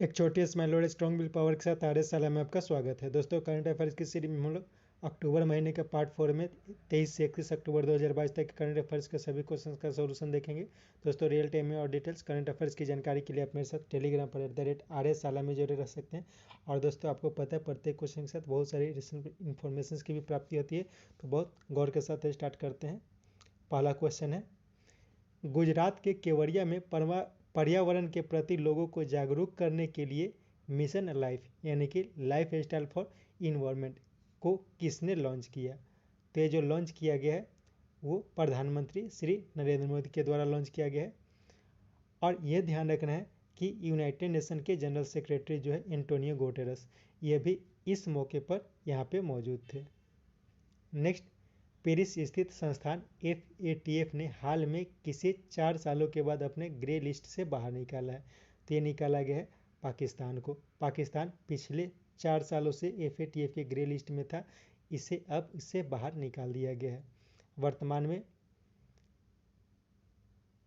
एक छोटी स्माइल और स्ट्रॉन्ग विल पावर के साथ आर्य साला में आपका स्वागत है। दोस्तों, करंट अफेयर्स की सीरीज में हम लोग अक्टूबर महीने के पार्ट 4 में 23 से 31 अक्टूबर 2022 तक करंट अफेयर्स के सभी क्वेश्चन का सोल्यूशन देखेंगे। दोस्तों, रियल टाइम में और डिटेल्स करंट अफेयर्स की जानकारी के लिए आप मेरे साथ टेलीग्राम पर @आर्य साला में जुड़े रह सकते हैं। और दोस्तों, आपको पता है प्रत्येक क्वेश्चन के साथ बहुत सारी रिसेंट इन्फॉर्मेशन की भी प्राप्ति होती है, तो बहुत गौर के साथ स्टार्ट करते हैं। पहला क्वेश्चन है, गुजरात के केवड़िया में पर्यावरण के प्रति लोगों को जागरूक करने के लिए मिशन लाइफ यानी कि लाइफ स्टाइल फॉर इन्वायरमेंट को किसने लॉन्च किया? तो ये जो लॉन्च किया गया है वो प्रधानमंत्री श्री नरेंद्र मोदी के द्वारा लॉन्च किया गया है। और ये ध्यान रखना है कि यूनाइटेड नेशन के जनरल सेक्रेटरी जो है एंटोनियो गुटेरेस, ये भी इस मौके पर यहाँ पे मौजूद थे। नेक्स्ट, पेरिस स्थित संस्थान FATF ने हाल में किसे 4 सालों के बाद अपने ग्रे लिस्ट से बाहर निकाला है? तो ये निकाला गया है पाकिस्तान को। पाकिस्तान पिछले 4 सालों से FATF के ग्रे लिस्ट में था, इसे अब इससे बाहर निकाल दिया गया है। वर्तमान में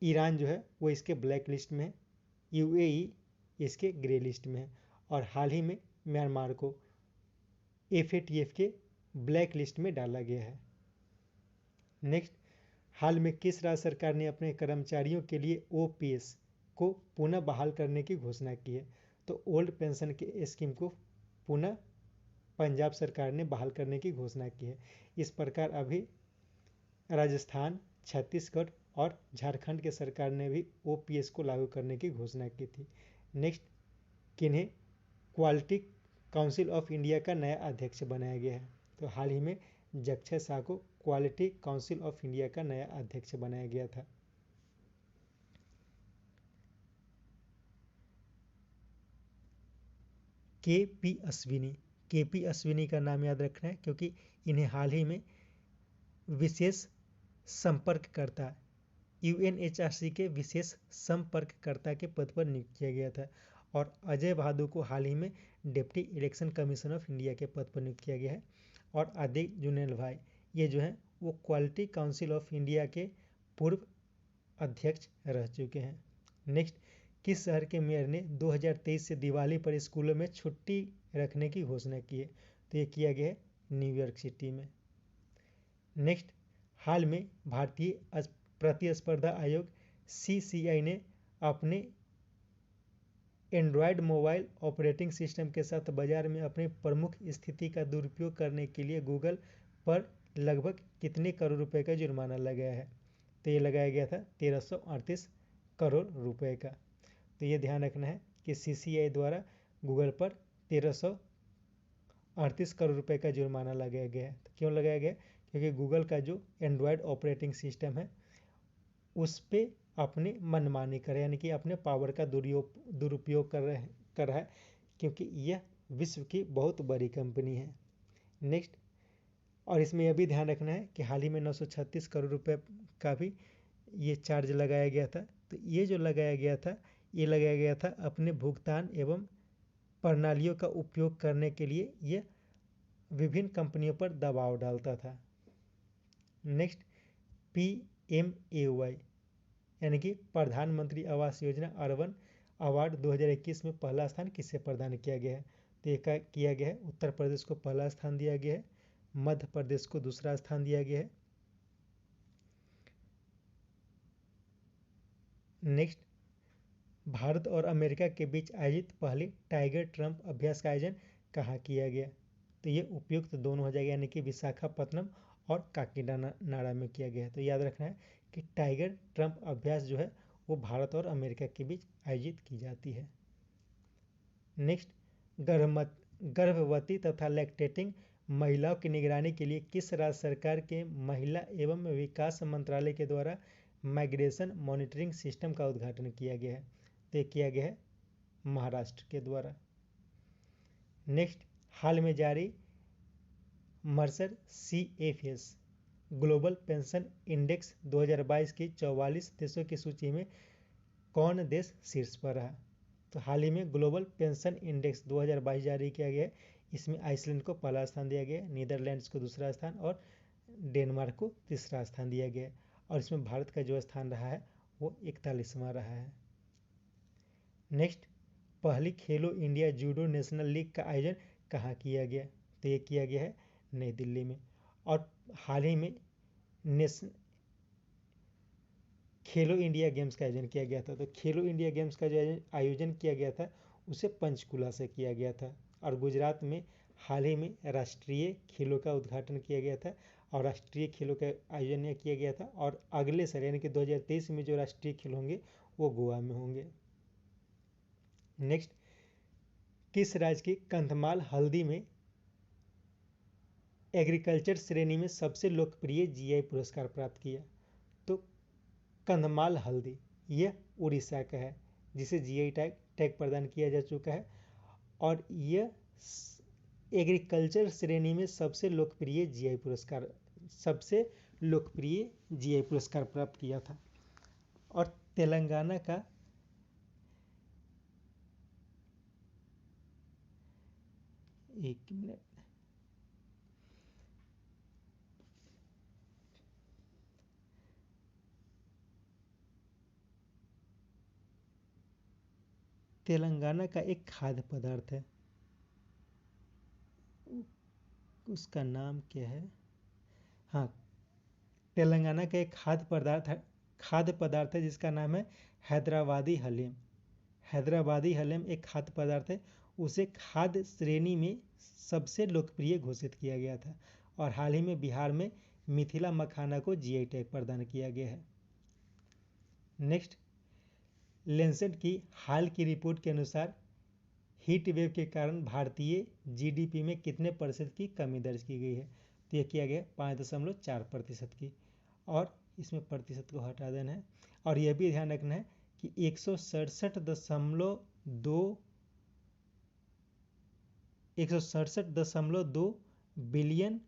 ईरान जो है वो इसके ब्लैक लिस्ट में है, UAE इसके ग्रे लिस्ट में है, और हाल ही में म्यांमार को FATF के ब्लैक लिस्ट में डाला गया है। नेक्स्ट, हाल में किस राज्य सरकार ने अपने कर्मचारियों के लिए OPS को पुनः बहाल करने की घोषणा की है? तो ओल्ड पेंशन के स्कीम को पुनः पंजाब सरकार ने बहाल करने की घोषणा की है। इस प्रकार अभी राजस्थान, छत्तीसगढ़ और झारखंड के सरकार ने भी OPS को लागू करने की घोषणा की थी। नेक्स्ट, किन्हें क्वालिटी काउंसिल ऑफ इंडिया का नया अध्यक्ष बनाया गया है? तो हाल ही में जक्षय शाह को क्वालिटी काउंसिल ऑफ इंडिया का नया अध्यक्ष बनाया गया था। KP अश्विनी का नाम याद रखना है, क्योंकि इन्हें हाल ही में विशेष संपर्ककर्ता UNHRC के विशेष संपर्ककर्ता के पद पर नियुक्त किया गया था। और अजय बहादुर को हाल ही में deputy election commission of India के पद पर नियुक्त किया गया है। और आदित्य जुनेल भाई, ये जो है वो क्वालिटी काउंसिल ऑफ इंडिया के पूर्व अध्यक्ष रह चुके हैं। नेक्स्ट, किस शहर के मेयर ने 2023 से दिवाली पर स्कूलों में छुट्टी रखने की घोषणा की है? तो ये किया गया है न्यूयॉर्क सिटी में। नेक्स्ट, हाल में भारतीय प्रतिस्पर्धा आयोग CCI ने अपने एंड्रॉयड मोबाइल ऑपरेटिंग सिस्टम के साथ बाजार में अपनी प्रमुख स्थिति का दुरुपयोग करने के लिए गूगल पर लगभग कितने करोड़ रुपए का जुर्माना लगाया है? तो ये लगाया गया था 1338 करोड़ रुपए का। तो ये ध्यान रखना है कि CCI द्वारा गूगल पर 1338 करोड़ रुपए का जुर्माना लगाया गया है। तो क्यों लगाया गया? क्योंकि गूगल का जो एंड्रॉयड ऑपरेटिंग सिस्टम है उस पर अपने मनमानी कर यानी कि अपने पावर का दुरुपयोग कर रहा है, क्योंकि यह विश्व की बहुत बड़ी कंपनी है। नेक्स्ट, और इसमें यह भी ध्यान रखना है कि हाल ही में 936 करोड़ रुपए का भी ये चार्ज लगाया गया था। तो ये जो लगाया गया था, ये लगाया गया था अपने भुगतान एवं प्रणालियों का उपयोग करने के लिए ये विभिन्न कंपनियों पर दबाव डालता था। नेक्स्ट, PMAY यानी कि प्रधानमंत्री आवास योजना अर्बन अवार्ड 2021 में पहला स्थान किसे प्रदान किया गया है? तो ये किया गया है उत्तर प्रदेश को पहला स्थान दिया गया है, मध्य प्रदेश को दूसरा स्थान दिया गया है। नेक्स्ट, भारत और अमेरिका के बीच आयोजित पहले टाइगर ट्रंप अभ्यास का आयोजन कहाँ किया गया? तो ये उपयुक्त दोनों हो जाएगा, यानी कि विशाखापत्तनम और काकीनाडा में किया गया है। तो याद रखना है कि टाइगर ट्रंप अभ्यास जो है वो भारत और अमेरिका के बीच आयोजित की जाती है। नेक्स्ट, गर्भवती तथा लैक्टेटिंग महिलाओं की निगरानी के लिए किस राज्य सरकार के महिला एवं विकास मंत्रालय के द्वारा माइग्रेशन मॉनिटरिंग सिस्टम का उद्घाटन किया गया है? तो ये किया गया है महाराष्ट्र के द्वारा। नेक्स्ट, हाल में जारी Mercer CFS global pension index 2022 की 44 देशों की सूची में कौन देश शीर्ष पर रहा? तो हाल ही में ग्लोबल पेंशन इंडेक्स 2022 जारी किया गया है। इसमें आइसलैंड को पहला स्थान दिया गया है, नीदरलैंड्स को दूसरा स्थान और डेनमार्क को तीसरा स्थान दिया गया है। और इसमें भारत का जो स्थान रहा है वो 41वां रहा है। नेक्स्ट, पहली खेलो इंडिया जूडो नेशनल लीग का आयोजन कहाँ किया गया? तो ये किया गया है नई दिल्ली में। और हाल ही में खेलो इंडिया गेम्स का आयोजन किया गया था। तो खेलो इंडिया गेम्स का जो आयोजन किया गया था उसे पंचकुला से किया गया था। और गुजरात में हाल ही में राष्ट्रीय खेलों का उद्घाटन किया गया था और राष्ट्रीय खेलों का आयोजन किया गया था। और अगले साल यानी कि 2023 में जो राष्ट्रीय खेल होंगे वो गोवा में होंगे। नेक्स्ट, किस राज्य की कंधमाल हल्दी में एग्रीकल्चर श्रेणी में सबसे लोकप्रिय जीआई पुरस्कार प्राप्त किया? तो कंधमाल हल्दी यह उड़ीसा का है जिसे जीआई टैग प्रदान किया जा चुका है। और यह एग्रीकल्चर श्रेणी में सबसे लोकप्रिय जीआई पुरस्कार प्राप्त किया था। और तेलंगाना का एक मिनट, तेलंगाना का एक खाद्य पदार्थ है, उसका नाम क्या है? हाँ, तेलंगाना का एक खाद्य पदार्थ है जिसका नाम है हैदराबादी हलीम। हैदराबादी हलीम एक खाद्य पदार्थ है, उसे खाद्य श्रेणी में सबसे लोकप्रिय घोषित किया गया था। और हाल ही में बिहार में मिथिला मखाना को जीआई टैग प्रदान किया गया है। नेक्स्ट, लेंसेट की हाल की रिपोर्ट के अनुसार हीट वेव के कारण भारतीय जीडीपी में कितने प्रतिशत की कमी दर्ज की गई है? तो यह किया गया 5.4% की। और इसमें प्रतिशत को हटा देना है। और यह भी ध्यान रखना है कि 167.2 बिलियन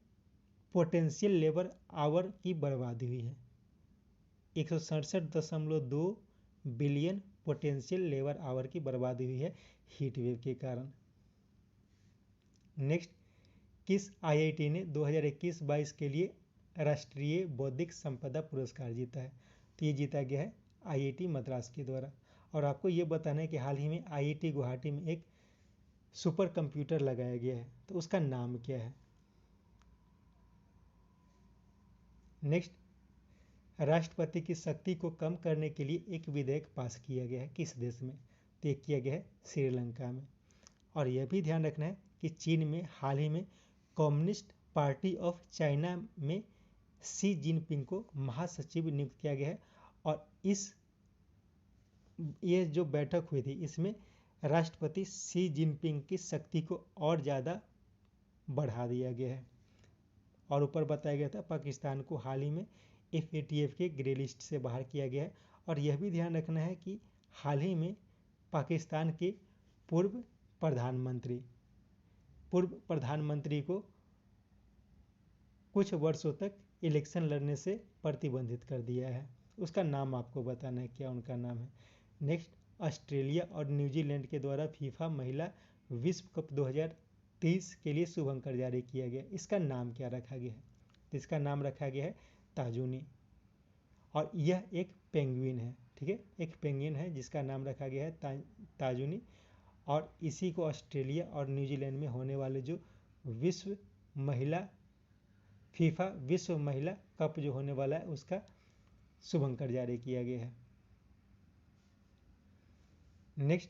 पोटेंशियल लेबर आवर की बर्बादी हुई है। 167.2 बिलियन पोटेंशियल लेबर आवर की बर्बादी हुई है हीट वेव के कारण। नेक्स्ट, किस आईआईटी ने 2021-22 के लिए राष्ट्रीय बौद्धिक संपदा पुरस्कार जीता है? तो ये जीता गया है आईआईटी मद्रास के द्वारा। और आपको ये बताना है कि हाल ही में आईआईटी गुवाहाटी में एक सुपर कंप्यूटर लगाया गया है, तो उसका नाम क्या है? नेक्स्ट, राष्ट्रपति की शक्ति को कम करने के लिए एक विधेयक पास किया गया है किस देश में? तो ये किया गया है श्रीलंका में। और यह भी ध्यान रखना है कि चीन में हाल ही में कम्युनिस्ट पार्टी ऑफ चाइना में शी जिनपिंग को महासचिव नियुक्त किया गया है। और ये जो बैठक हुई थी इसमें राष्ट्रपति शी जिनपिंग की शक्ति को और ज़्यादा बढ़ा दिया गया है। और ऊपर बताया गया था पाकिस्तान को हाल ही में FATF के ग्रे लिस्ट से बाहर किया गया है। और यह भी ध्यान रखना है कि हाल ही में पाकिस्तान के पूर्व प्रधानमंत्री को कुछ वर्षों तक इलेक्शन लड़ने से प्रतिबंधित कर दिया है। उसका नाम आपको बताना है, क्या उनका नाम है। नेक्स्ट, ऑस्ट्रेलिया और न्यूजीलैंड के द्वारा फीफा महिला विश्व कप 2023 के लिए शुभंकर जारी किया गया, इसका नाम क्या रखा गया है? तो इसका नाम रखा गया है ताजुनी। और यह एक पेंगुइन है, ठीक है, एक पेंगुइन है जिसका नाम रखा गया है ताजुनी। और इसी को ऑस्ट्रेलिया और न्यूजीलैंड में होने वाले जो फीफा विश्व महिला कप जो होने वाला है उसका शुभंकर जारी किया गया है। नेक्स्ट,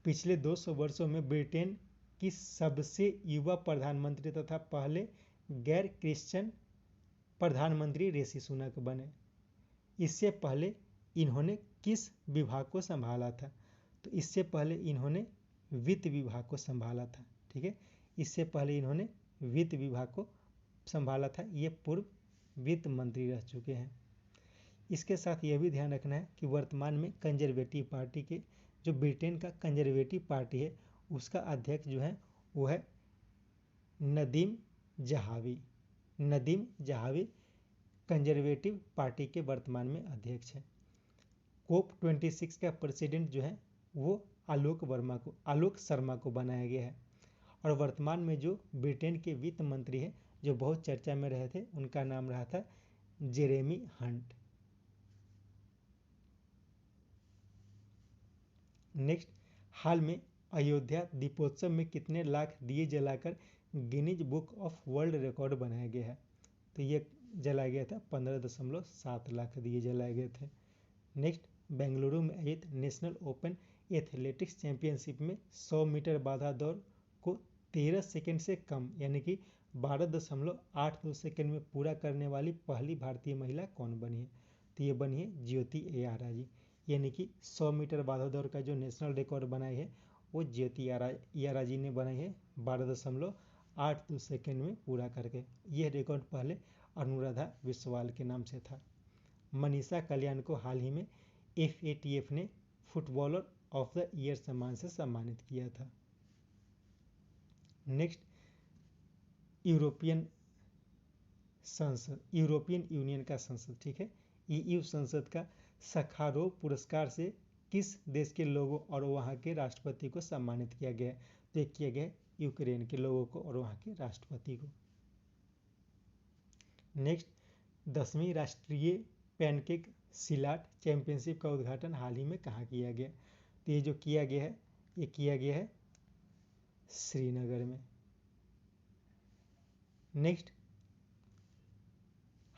पिछले 200 वर्षों में ब्रिटेन की सबसे युवा प्रधानमंत्री तथा पहले गैर क्रिश्चियन प्रधानमंत्री ऋषि सुनक बने। इससे पहले इन्होंने किस विभाग को संभाला था? तो इससे पहले इन्होंने वित्त विभाग को संभाला था, ठीक है, इससे पहले इन्होंने वित्त विभाग को संभाला था। ये पूर्व वित्त मंत्री रह चुके हैं। इसके साथ यह भी ध्यान रखना है कि वर्तमान में कंजर्वेटिव पार्टी के जो ब्रिटेन का कंजर्वेटिव पार्टी है उसका अध्यक्ष जो है वो है नदीम जहावी कंजर्वेटिव पार्टी के वर्तमान में अध्यक्ष है। COP26 का प्रेसिडेंट जो है वो आलोक शर्मा को बनाया गया है। और वर्तमान में जो ब्रिटेन के वित्त मंत्री हैं जो बहुत चर्चा में रहे थे उनका नाम रहा था जेरेमी हंट। नेक्स्ट, हाल में अयोध्या दीपोत्सव में कितने लाख दिए जलाकर Guinness book of world record बनाया गया है? तो ये जलाया गया था 15.7 लाख दिए जलाए गए थे। नेक्स्ट, बेंगलुरु में आयोजित नेशनल ओपन एथलेटिक्स चैंपियनशिप में 100 मीटर बाधा दौड़ को 13 सेकंड से कम यानी कि 12.82 सेकंड में पूरा करने वाली पहली भारतीय महिला कौन बनी है? तो ये बनी है ज्योति एयारा जी। यानी कि 100 मीटर बाधा दौड़ का जो नेशनल रिकॉर्ड बनाई है वो ज्योति एयारा जी ने बनाई है 12.82 सेकंड में पूरा करके। यह रिकॉर्ड पहले अनुराधा विश्वाल के नाम से था। मनीषा कल्याण को हाल ही में FATF ने फुटबॉलर ऑफ द ईयर सम्मान से सम्मानित किया था। नेक्स्ट, यूरोपियन यूनियन का संसद, ठीक है, EU संसद का सखारोव पुरस्कार से किस देश के लोगों और वहां के राष्ट्रपति को सम्मानित किया गया? तो किया गया यूक्रेन के लोगों को और वहां के राष्ट्रपति को। नेक्स्ट, 10वीं राष्ट्रीय पैनकेक सिलाट चैंपियनशिप का उद्घाटन हाल ही में कहाँ किया गया? तो ये जो किया गया है ये किया गया है श्रीनगर में। नेक्स्ट,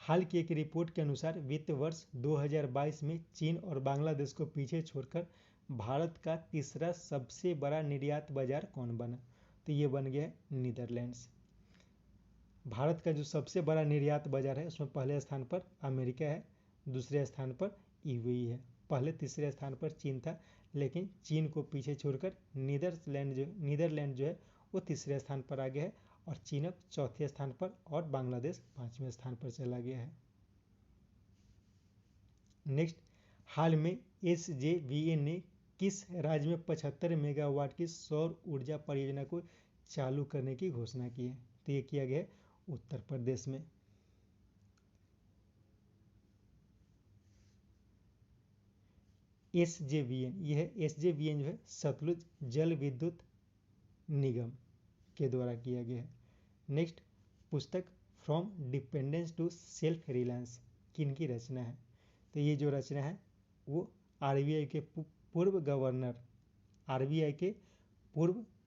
हाल की एक रिपोर्ट के अनुसार वित्त वर्ष 2022 में चीन और बांग्लादेश को पीछे छोड़कर भारत का तीसरा सबसे बड़ा निर्यात बाजार कौन बना? तो ये बन गया नीदरलैंड्स। भारत का जो सबसे बड़ा निर्यात बाजार है उसमें पहले स्थान पर अमेरिका है, दूसरे स्थान पर UAE है। पहले तीसरे स्थान पर चीन था, लेकिन चीन को पीछे छोड़कर नीदरलैंड जो है वो तीसरे स्थान पर आ गया है और चीन अब चौथे स्थान पर और बांग्लादेश 5वें स्थान पर चला गया है। नेक्स्ट, हाल में SJVN ने किस राज्य में 75 मेगावाट की सौर ऊर्जा परियोजना को चालू करने की घोषणा की है? तो ये किया गया है उत्तर प्रदेश में। SJVN जो है सतलुज जल विद्युत निगम के द्वारा किया गया है। नेक्स्ट, पुस्तक from dependence to self reliance किन की रचना है? तो ये जो रचना है वो RBI के पूर्व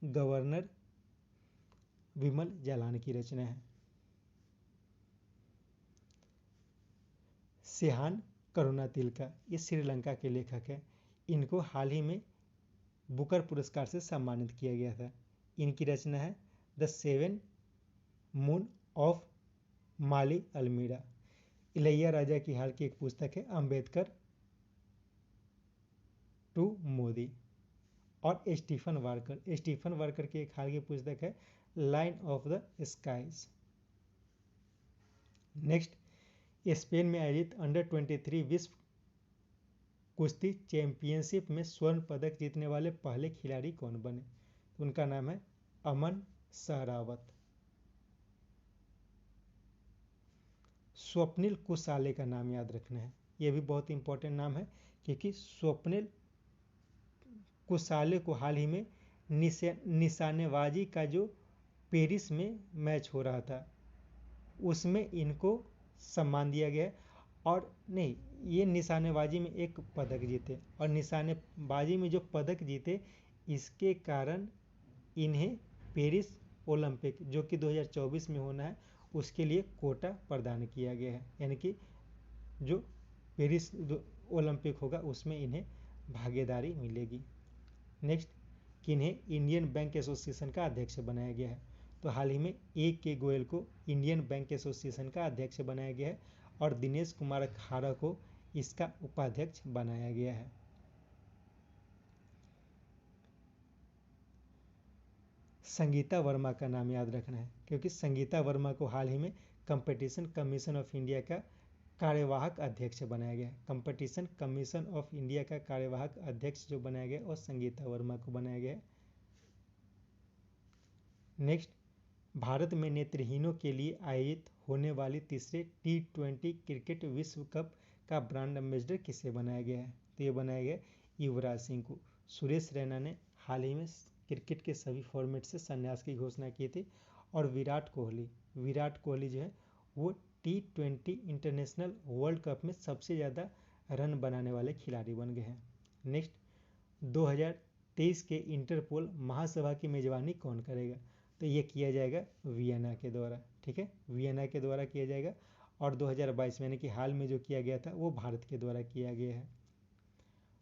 गवर्नर विमल जालान की रचना है। सेहान करुणातिलका ये श्रीलंका के लेखक है। इनको हाल ही में बुकर पुरस्कार से सम्मानित किया गया था। इनकी रचना है द 7 मून ऑफ माली अल्मीरा। इलैया राजा की हाल की एक पुस्तक है अंबेडकर टू मोदी। और स्टीफन वार्कर की एक हाल की पुस्तक है line of the skies. Next, Spain में आयोजित अंडर-23 विश्व कुश्ती चैंपियनशिप में स्वर्ण पदक जीतने वाले पहले खिलाड़ी कौन बने? तो उनका नाम है अमन सहरावत। स्वप्निल कुसाले का नाम याद रखना है, यह भी बहुत इंपॉर्टेंट नाम है क्योंकि स्वप्निल कुसाले को हाल ही में निशानेबाजी का जो पेरिस में मैच हो रहा था उसमें इनको सम्मान दिया गया। और नहीं, ये निशानेबाजी में एक पदक जीते और निशानेबाजी में जो पदक जीते इसके कारण इन्हें पेरिस ओलंपिक जो कि 2024 में होना है उसके लिए कोटा प्रदान किया गया है। यानी कि जो पेरिस ओलंपिक होगा उसमें इन्हें भागीदारी मिलेगी। नेक्स्ट, किन्हें इंडियन बैंक एसोसिएशन का अध्यक्ष बनाया गया है? तो हाल ही में AK गोयल को इंडियन बैंक एसोसिएशन का अध्यक्ष बनाया गया है और दिनेश कुमार खारा को इसका उपाध्यक्ष बनाया गया है। संगीता वर्मा का नाम याद रखना है क्योंकि संगीता वर्मा को हाल ही में कंपटीशन कमीशन ऑफ इंडिया का कार्यवाहक अध्यक्ष बनाया गया है। कंपटीशन कमीशन ऑफ इंडिया का कार्यवाहक अध्यक्ष जो बनाया गया और संगीता वर्मा को बनाया गया है। नेक्स्ट, भारत में नेत्रहीनों के लिए आयोजित होने वाली तीसरे T20 क्रिकेट विश्व कप का ब्रांड एम्बेसडर किसे बनाया गया है? तो ये बनाया गया युवराज सिंह को। सुरेश रैना ने हाल ही में क्रिकेट के सभी फॉर्मेट से संन्यास की घोषणा की थी और विराट कोहली जो है वो T20 इंटरनेशनल वर्ल्ड कप में सबसे ज़्यादा रन बनाने वाले खिलाड़ी बन गए हैं। नेक्स्ट, 2023 के इंटरपोल महासभा की मेजबानी कौन करेगा? तो ये किया जाएगा वियना के द्वारा। ठीक है, वियना के द्वारा किया जाएगा। और 2022 में यानी कि हाल में जो किया गया था वो भारत के द्वारा किया गया है।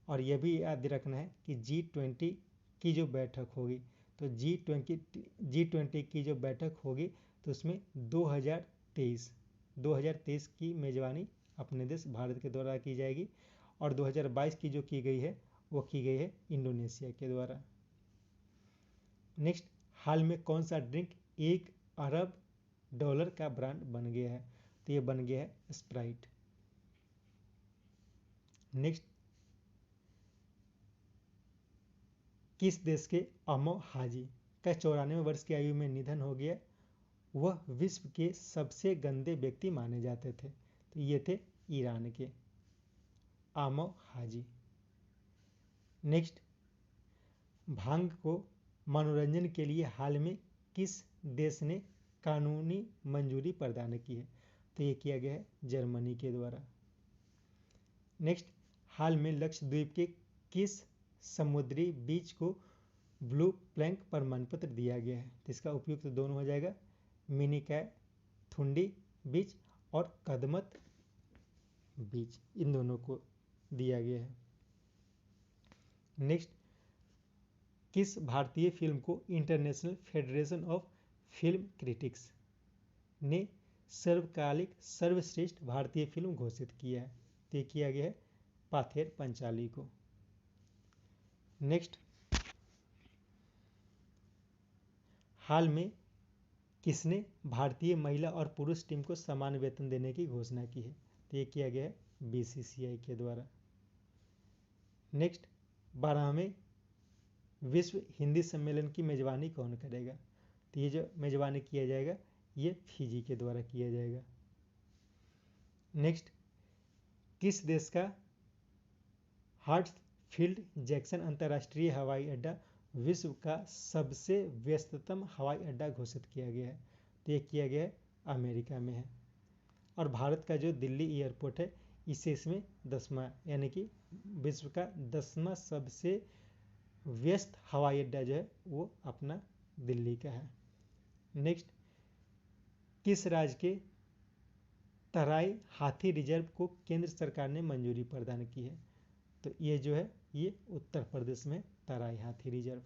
और यह भी याद रखना है कि G20 की जो बैठक होगी, तो G20 की जो बैठक होगी तो उसमें 2023 की मेजबानी अपने देश भारत के द्वारा की जाएगी। और 2022 की जो की गई है वो की गई है इंडोनेशिया के द्वारा। नेक्स्ट, हाल में कौन सा ड्रिंक $1 अरब का ब्रांड बन गया है? तो ये बन गया है स्प्राइट। नेक्स्ट, किस देश के अमो हाजी का 94 वर्ष की आयु में निधन हो गया? वह विश्व के सबसे गंदे व्यक्ति माने जाते थे। तो ये थे ईरान के आमो हाजी। नेक्स्ट, भांग को मनोरंजन के लिए हाल में किस देश ने कानूनी मंजूरी प्रदान की है? तो ये किया गया है जर्मनी के द्वारा। नेक्स्ट, हाल में लक्षद्वीप के किस समुद्री बीच को ब्लू प्लैंक प्रमाण पत्र दिया गया है? तो इसका उपयुक्त दोनों हो जाएगा, मिनिकॉय थुंडी बीच और कदमत बीच, इन दोनों को दिया गया है। नेक्स्ट, किस भारतीय फिल्म को international federation of film critics ने सर्वकालिक सर्वश्रेष्ठ भारतीय फिल्म घोषित किया है? तो ये किया गया है पाथेर पंचाली को। नेक्स्ट, हाल में किसने भारतीय महिला और पुरुष टीम को समान वेतन देने की घोषणा की है? तो ये किया गया है BCCI के द्वारा। नेक्स्ट, 12वें विश्व हिंदी सम्मेलन की मेजबानी कौन करेगा? तो ये जो मेजबानी किया जाएगा ये फिजी के द्वारा किया जाएगा। नेक्स्ट, किस देश का हार्ट्सफील्ड जैक्सन अंतर्राष्ट्रीय हवाई अड्डा विश्व का सबसे व्यस्ततम हवाई अड्डा घोषित किया गया है? तो ये किया गया है अमेरिका में है। और भारत का जो दिल्ली एयरपोर्ट है इसे इसमें 10वां यानी कि विश्व का 10वां सबसे व्यस्त हवाई अड्डा जो है वो अपना दिल्ली का है। नेक्स्ट, किस राज्य के तराई हाथी रिजर्व को केंद्र सरकार ने मंजूरी प्रदान की है? तो ये जो है ये उत्तर प्रदेश में तराई हाथी रिजर्व।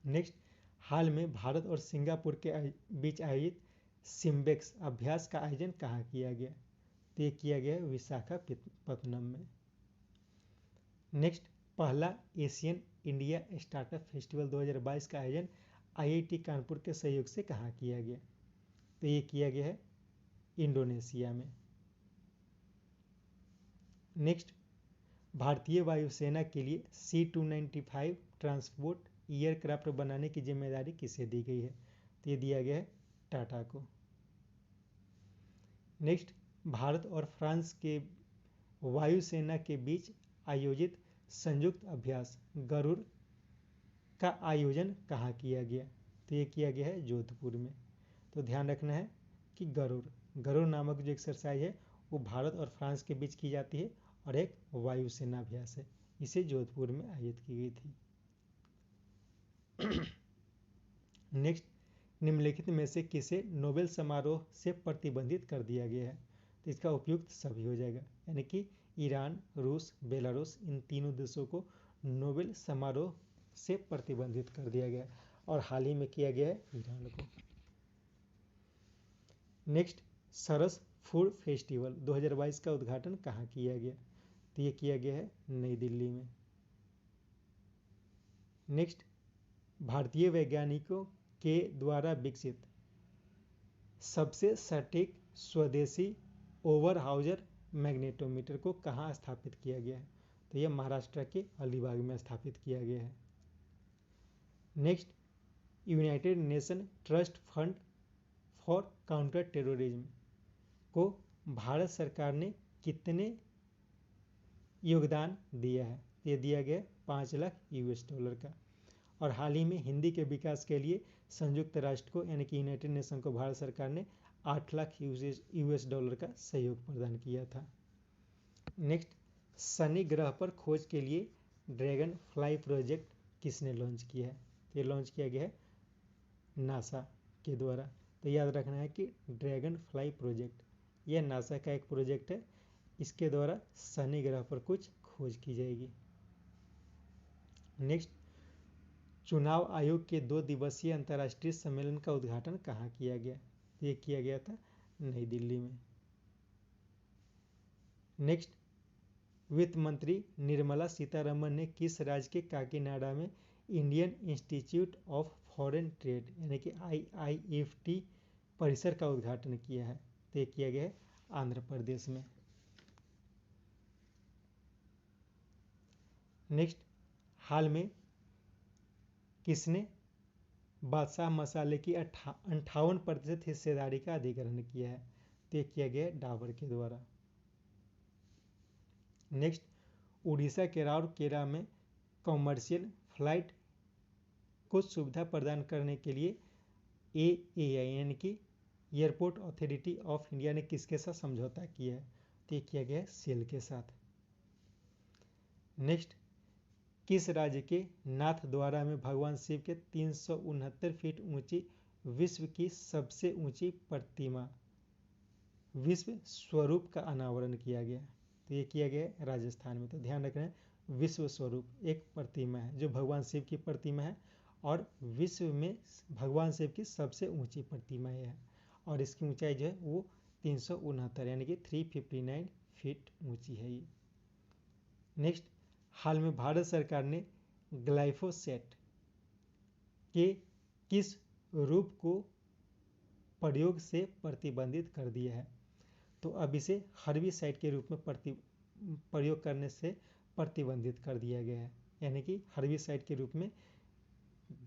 नेक्स्ट, हाल में भारत और सिंगापुर के बीच आयोजित सिम्बेक्स अभ्यास का आयोजन कहाँ किया गया? तो ये किया गया विशाखापत्तनम में। नेक्स्ट, पहला एशियन इंडिया स्टार्टअप फेस्टिवल 2022 का आयोजन IIT कानपुर के सहयोग से कहाँ किया गया? तो ये किया गया है इंडोनेशिया में। नेक्स्ट, भारतीय वायुसेना के लिए C-295 ट्रांसपोर्ट एयरक्राफ्ट बनाने की जिम्मेदारी किसे दी गई है? तो ये दिया गया है टाटा को। नेक्स्ट, भारत और फ्रांस के वायुसेना के बीच आयोजित संयुक्त अभ्यास गरुड़ का आयोजन कहाँ किया गया? तो ये किया गया है जोधपुर में। तो ध्यान रखना है कि गरुड़ नामक जो एक्सरसाइज है वो भारत और फ्रांस के बीच की जाती है और एक वायुसेना अभ्यास है, इसे जोधपुर में आयोजित की गई थी। नेक्स्ट, निम्नलिखित में से किसे नोबेल समारोह से प्रतिबंधित कर दिया गया है? तो इसका उपयुक्त सभी हो जाएगा, यानी कि ईरान, रूस, बेलारूस, इन तीनों देशों को नोबेल समारोह से प्रतिबंधित कर दिया गया और हाल ही में किया गया है ईरान को। नेक्स्ट, सरस फूड फेस्टिवल 2022 का उद्घाटन कहाँ किया गया? तो ये किया गया है नई दिल्ली में। नेक्स्ट, भारतीय वैज्ञानिकों के द्वारा विकसित सबसे सटीक स्वदेशी ओवरहाउजर मैग्नेटोमीटर को कहाँ स्थापित किया गया है? तो यह महाराष्ट्र के अलीबाग में स्थापित किया गया है। Next, United nation trust fund for counter terrorism को भारत सरकार ने कितने योगदान दिया है? ये दिया गया $5 लाख का। और हाल ही में हिंदी के विकास के लिए संयुक्त राष्ट्र को यानी कि यूनाइटेड नेशन को भारत सरकार ने $8 लाख का सहयोग प्रदान किया था। नेक्स्ट, शनि ग्रह पर खोज के लिए ड्रैगन फ्लाई प्रोजेक्ट किसने लॉन्च किया है? ये लॉन्च किया गया है नासा के द्वारा। तो याद रखना है कि ड्रैगन फ्लाई प्रोजेक्ट यह नासा का एक प्रोजेक्ट है, इसके द्वारा शनि ग्रह पर कुछ खोज की जाएगी। नेक्स्ट, चुनाव आयोग के 2 दिवसीय अंतर्राष्ट्रीय सम्मेलन का उद्घाटन कहाँ किया गया? ये किया गया था नई दिल्ली में। नेक्स्ट, वित्त मंत्री निर्मला सीतारमण ने किस राज्य के काकीनाडा में Indian institute of foreign trade यानी कि IIFT परिसर का उद्घाटन किया है? तो ये किया गया है आंध्र प्रदेश में। नेक्स्ट, हाल में किसने बादशाह मसाले की 58% हिस्सेदारी का अधिग्रहण किया है? तो ये किया गया है डाबर के द्वारा। नेक्स्ट, उड़ीसा के राउरकेला में कॉमर्शियल फ्लाइट को सुविधा प्रदान करने के लिए AAI यानी कि एयरपोर्ट अथॉरिटी ऑफ इंडिया ने किसके साथ समझौता किया है? तो ये किया गया है सेल के साथ। नेक्स्ट, किस राज्य के नाथद्वारा में भगवान शिव के 369 फीट ऊंची विश्व की सबसे ऊंची प्रतिमा विश्व स्वरूप का अनावरण किया गया? तो ये किया गया है राजस्थान में। तो ध्यान रखना है, विश्व स्वरूप एक प्रतिमा है जो भगवान शिव की प्रतिमा है और विश्व में भगवान शिव की सबसे ऊंची प्रतिमा है और इसकी ऊंचाई जो है वो 369 यानी कि 359 फीट ऊंची है ये। नेक्स्ट, हाल में भारत सरकार ने ग्लाइफोसेट के किस रूप को प्रयोग से प्रतिबंधित कर दिया है? तो अब इसे हर्बिसाइड के रूप में प्रयोग करने से प्रतिबंधित कर दिया गया है, यानी कि हर्बिसाइड के रूप में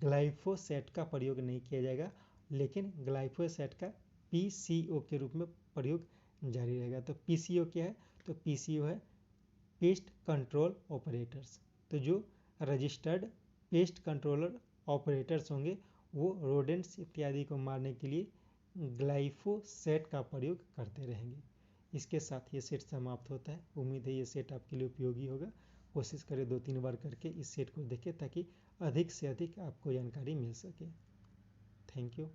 ग्लाइफोसेट का प्रयोग नहीं किया जाएगा, लेकिन ग्लाइफोसेट का PCO के रूप में प्रयोग जारी रहेगा। तो PCO क्या है? तो PCO है पेस्ट कंट्रोल ऑपरेटर्स। तो जो रजिस्टर्ड पेस्ट कंट्रोलर ऑपरेटर्स होंगे वो रोडेंट्स इत्यादि को मारने के लिए ग्लाइफोसेट का प्रयोग करते रहेंगे। इसके साथ ये सेट समाप्त होता है। उम्मीद है ये सेट आपके लिए उपयोगी होगा। कोशिश करें 2-3 बार करके इस सेट को देखें ताकि अधिक से अधिक आपको जानकारी मिल सके। Thank you.